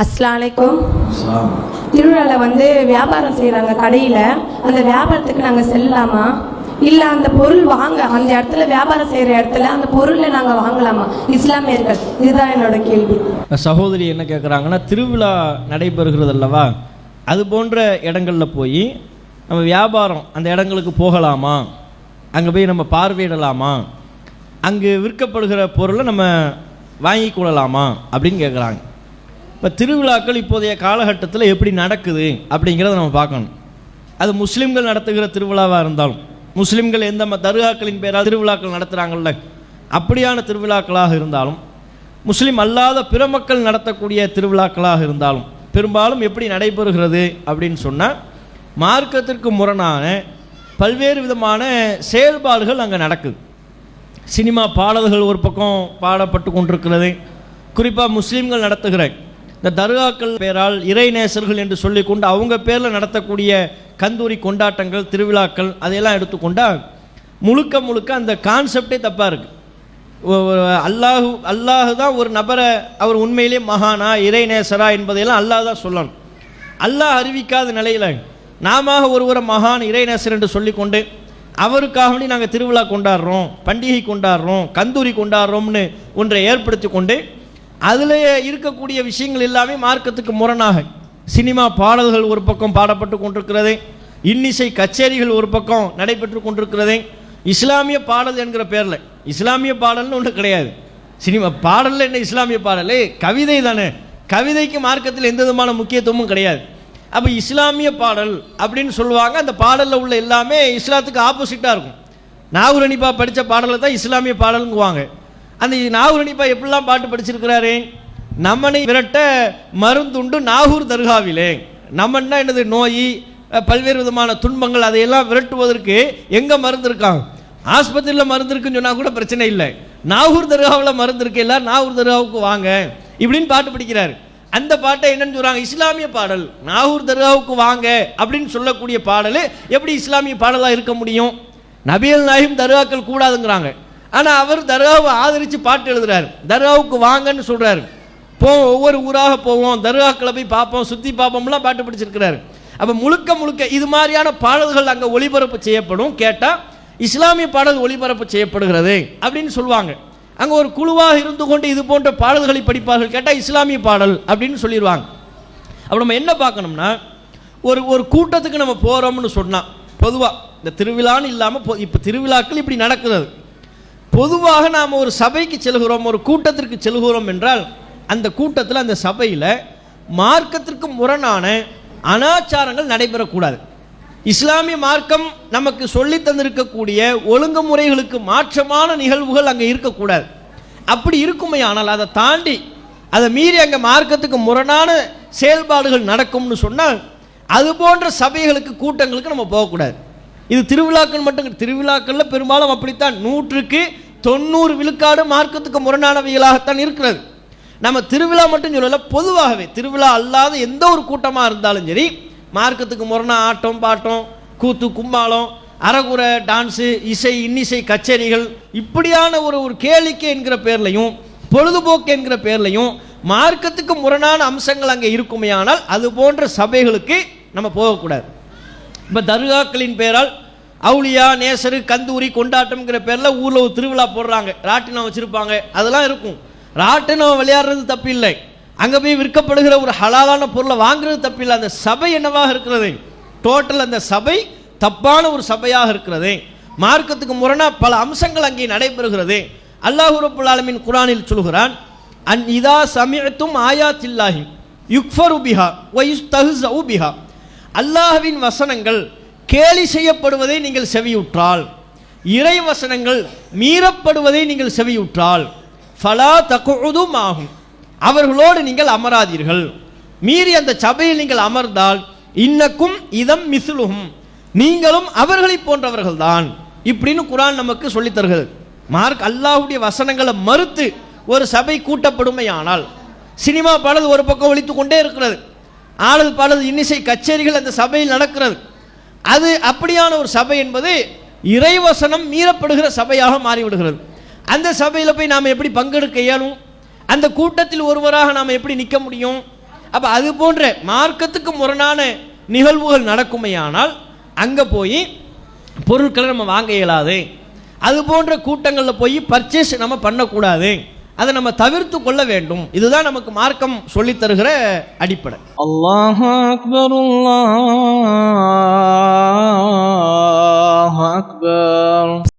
அஸ்ஸலாமு அலைக்கும். திருவிழாவில் வியாபாரம் செய்கிறாங்க கடையில், அந்த வியாபாரத்துக்கு நாங்கள் செல்லலாமா? இல்லை அந்த பொருள் வாங்க அந்த இடத்துல வியாபாரம் செய்கிற இடத்துல அந்த பொருளை நாங்கள் வாங்கலாமா இஸ்லாமியர்கள்? இதுதான் என்னோட கேள்வி. சகோதரி என்ன கேட்குறாங்கன்னா, திருவிழா நடைபெறுகிறது அல்லவா, அது போன்ற இடங்களில் போய் நம்ம வியாபாரம் அந்த இடங்களுக்கு போகலாமா, அங்கே போய் நம்ம பார்வையிடலாமா, அங்கு விற்கப்படுகிற பொருளை நம்ம வாங்கி கொள்ளலாமா அப்படின்னு கேட்குறாங்க. இப்போ திருவிழாக்கள் இப்போதைய காலகட்டத்தில் எப்படி நடக்குது அப்படிங்கிறத நம்ம பார்க்கணும். அது முஸ்லீம்கள் நடத்துகிற திருவிழாவாக இருந்தாலும், முஸ்லீம்கள் எந்த தர்காக்களின் பேரால் திருவிழாக்கள் நடத்துகிறாங்கல்ல, அப்படியான திருவிழாக்களாக இருந்தாலும், முஸ்லீம் அல்லாத பிற மக்கள் நடத்தக்கூடிய திருவிழாக்களாக இருந்தாலும் பெரும்பாலும் எப்படி நடைபெறுகிறது அப்படின்னு சொன்னால், மார்க்கத்திற்கு முரணான பல்வேறு விதமான செயல்பாடுகள் அங்கே நடக்குது. சினிமா பாடல்கள் ஒரு பக்கம் பாடப்பட்டு கொண்டிருக்கிறது. குறிப்பாக முஸ்லீம்கள் நடத்துகிற இந்த தர்காக்கள் பேரால் இறைநேசர்கள் என்று சொல்லிக்கொண்டு அவங்க பேரில் நடத்தக்கூடிய கந்தூரி கொண்டாட்டங்கள், திருவிழாக்கள் அதையெல்லாம் எடுத்துக்கொண்டால் முழுக்க முழுக்க அந்த கான்செப்டே தப்பாக இருக்குது. அல்லாஹு தான் ஒரு நபரை அவர் உண்மையிலே மகானா இறைநேசரா என்பதையெல்லாம் அல்லாஹ் தான் சொல்லணும். அல்லாஹ் அறிவிக்காத நிலையில் நாம ஒருவரை மகான் இறைநேசர் என்று சொல்லிக்கொண்டு அவருக்காக வேண்டி நாங்கள் திருவிழா கொண்டாடுறோம், பண்டிகை கொண்டாடுறோம், கந்தூரி கொண்டாடுறோம்னு ஒன்றை ஏற்படுத்தி கொண்டு அதில் இருக்கக்கூடிய விஷயங்கள் எல்லாமே மார்க்கத்துக்கு முரணாக சினிமா பாடல்கள் ஒரு பக்கம் பாடப்பட்டு கொண்டிருக்கிறது, இன்னிசை கச்சேரிகள் ஒரு பக்கம் நடைபெற்று கொண்டிருக்கிறது. இஸ்லாமிய பாடல் என்கிற பேரில், இஸ்லாமிய பாடல்னு ஒன்று கிடையாது. சினிமா பாடலில் என்ன இஸ்லாமிய பாடல்? கவிதை தானே. கவிதைக்கு மார்க்கத்தில் எந்த விதமான முக்கியத்துவமும் கிடையாது. அப்போ இஸ்லாமிய பாடல் அப்படின்னு சொல்லுவாங்க. அந்த பாடலில் உள்ள எல்லாமே இஸ்லாத்துக்கு ஆப்போசிட்டாக இருக்கும். நாகூர் ஹனீஃபா படித்த பாடலை தான் இஸ்லாமிய பாடலுங்குவாங்க. அந்த நாகூர் ஹனீஃபா எப்படிலாம் பாட்டு படிச்சிருக்கிறாரு? நம்மனை விரட்ட மருந்துண்டு நாகூர் தர்காவிலே. நம்மன்னா என்னது? நோய், பல்வேறு விதமான துன்பங்கள், அதையெல்லாம் விரட்டுவதற்கு எங்கே மருந்து இருக்காங்க? ஆஸ்பத்திரியில் மருந்து இருக்குன்னு சொன்னால் கூட பிரச்சனை இல்லை. நாகூர் தர்காவில் மருந்து இருக்கு, எல்லாம் நாகூர் தர்காவுக்கு வாங்க இப்படின்னு பாட்டு படிக்கிறாரு. அந்த பாட்டை என்னன்னு சொல்றாங்க? இஸ்லாமிய பாடல். நாகூர் தர்காவுக்கு வாங்க அப்படின்னு சொல்லக்கூடிய பாடல் எப்படி இஸ்லாமிய பாடலாக இருக்க முடியும்? நபிகள் நாயகம் தர்காக்கள் கூடாதுங்கிறாங்க, ஆனால் அவர் தர்காவை ஆதரித்து பாட்டு எழுதுறாரு. தர்காவுக்கு வாங்கன்னு சொல்றாரு. போவோம், ஒவ்வொரு ஊராக போவோம், தர்காக்களை போய் பார்ப்போம், சுற்றி பார்ப்போம்லாம் பாட்டு படிச்சிருக்கிறாரு. அப்போ முழுக்க முழுக்க இது மாதிரியான பாடல்கள் அங்கே ஒளிபரப்பு செய்யப்படும். கேட்டால் இஸ்லாமிய பாடல் ஒளிபரப்பு செய்யப்படுகிறது அப்படின்னு சொல்லுவாங்க. அங்கே ஒரு குழுவாக இருந்து கொண்டு இது போன்ற பாடல்களை படிப்பார்கள். கேட்டால் இஸ்லாமிய பாடல் அப்படின்னு சொல்லிடுவாங்க. அப்போ நம்ம என்ன பார்க்கணும்னா, ஒரு கூட்டத்துக்கு நம்ம போகிறோம்னு சொன்னால், பொதுவாக இந்த திருவிழான்னு இல்லாமல் இப்போ திருவிழாக்கள் இப்படி நடக்கிறது. பொதுவாக நாம் ஒரு சபைக்கு செல்கிறோம், ஒரு கூட்டத்திற்கு செல்கிறோம் என்றால் அந்த கூட்டத்தில் அந்த சபையில் மார்க்கத்திற்கு முரணான அனாச்சாரங்கள் நடைபெறக்கூடாது. இஸ்லாமிய மார்க்கம் நமக்கு சொல்லி தந்திருக்கக்கூடிய ஒழுங்குமுறைகளுக்கு மாற்றமான நிகழ்வுகள் அங்கே இருக்கக்கூடாது. அப்படி இருக்குமே ஆனால் அதை தாண்டி அதை மீறி அங்கே மார்க்கத்துக்கு முரணான செயல்பாடுகள் நடக்கும்னு சொன்னால் அது போன்ற சபைகளுக்கு, கூட்டங்களுக்கு நம்ம போகக்கூடாது. இது திருவிழாக்கள் மட்டும், திருவிழாக்களில் பெரும்பாலும் அப்படித்தான். 100க்கு 90 விழுக்காடு மார்க்கத்துக்கு முரணானவைகளாகத்தான் இருக்கிறது. நம்ம திருவிழா மட்டும் சொல்லல, பொதுவாகவே திருவிழா அல்லாத எந்த ஒரு கூட்டமாக இருந்தாலும் சரி, மார்க்கத்துக்கு முரணா ஆட்டம் பாட்டம், கூத்து கும்மாளம், அறகுறை டான்ஸு, இசை இன்னிசை கச்சேரிகள், இப்படியான ஒரு கேளிக்கை என்கிற பேர்லையும் பொழுதுபோக்கு என்கிற பேர்லையும் மார்க்கத்துக்கு முரணான அம்சங்கள் அங்கே இருக்குமே ஆனால் அது போன்ற சபைகளுக்கு நம்ம போகக்கூடாது. இப்போ தர்காக்களின் பேரால் அவுளியா நேசரு கந்தூரி கொண்டாட்டம்ங்கிற பேரில் ஊரில் ஒரு திருவிழா போடுறாங்க, ராட்டினம் வச்சுருப்பாங்க, அதெல்லாம் இருக்கும். ராட்டினம் விளையாடுறது தப்பு இல்லை, அங்கே போய் விற்கப்படுகிற ஒரு ஹலாலான பொருளை வாங்குறது தப்பில்லை. அந்த சபை என்னவாக இருக்கிறது? டோட்டல் அந்த சபை தப்பான ஒரு சபையாக இருக்கிறது. மார்க்கத்துக்கு முரணா பல அம்சங்கள் அங்கே நடைபெறுகிறது. அல்லாஹ் ரப்பல் ஆலமீன் குர்ஆனில் சொல்கிறான், அன் இதா சமிஅத்தும் ஆயாத்தில்லாஹி யுக்ஃபரு பிஹா வ யுஸ்தஹ்ஸஉ பிஹா. அல்லாஹ்வின் வசனங்கள் கேலி செய்யப்படுவதை நீங்கள் செவியுற்றால், இறை வசனங்கள் மீறப்படுவதை நீங்கள் செவியுற்றால், ஃபலா தகுது மாஹும், அவர்களோடு நீங்கள் அமராதீர்கள். மீறி அந்த சபையில் நீங்கள் அமர்ந்தால் இன்னக்கும் இதம் மிஸ்லுஹும், நீங்களும் அவர்களை போன்றவர்கள் தான் இப்படின்னு குர்ஆன் நமக்கு சொல்லித் தருகிறது. அல்லாஹ்வுடைய வசனங்களை மறுத்து ஒரு சபை கூட்டப்படுமையானால், சினிமா பாடல் ஒரு பக்கம் ஒலித்து கொண்டே இருக்கிறது, ஆடல் பாடல் இன்னிசை கச்சேரிகள் அந்த சபையில் நடக்கிறது, அது அப்படியான ஒரு சபை என்பது இறைவசனம் மீறப்படுகிற சபையாக மாறிவிடுகிறது. அந்த சபையில் போய் நாம் எப்படி பங்கெடுக்க இயலும்? அந்த கூட்டத்தில் ஒருவராக நாம் எப்படி நிற்க முடியும்? அப்போ அது போன்ற மார்க்கத்துக்கு முரணான நிகழ்வுகள் நடக்குமையானால் அங்கே போய் பொருட்களை நம்ம வாங்க இயலாது. அது போன்ற கூட்டங்களில் போய் பர்ச்சேஸ் நம்ம பண்ணக்கூடாது. அதை நம்ம தவிர்த்து கொள்ள வேண்டும். இதுதான் நமக்கு மார்க்கம் சொல்லித் தருகிற அடிப்படை. அல்லாஹு அக்பர், அல்லாஹு அக்பர்.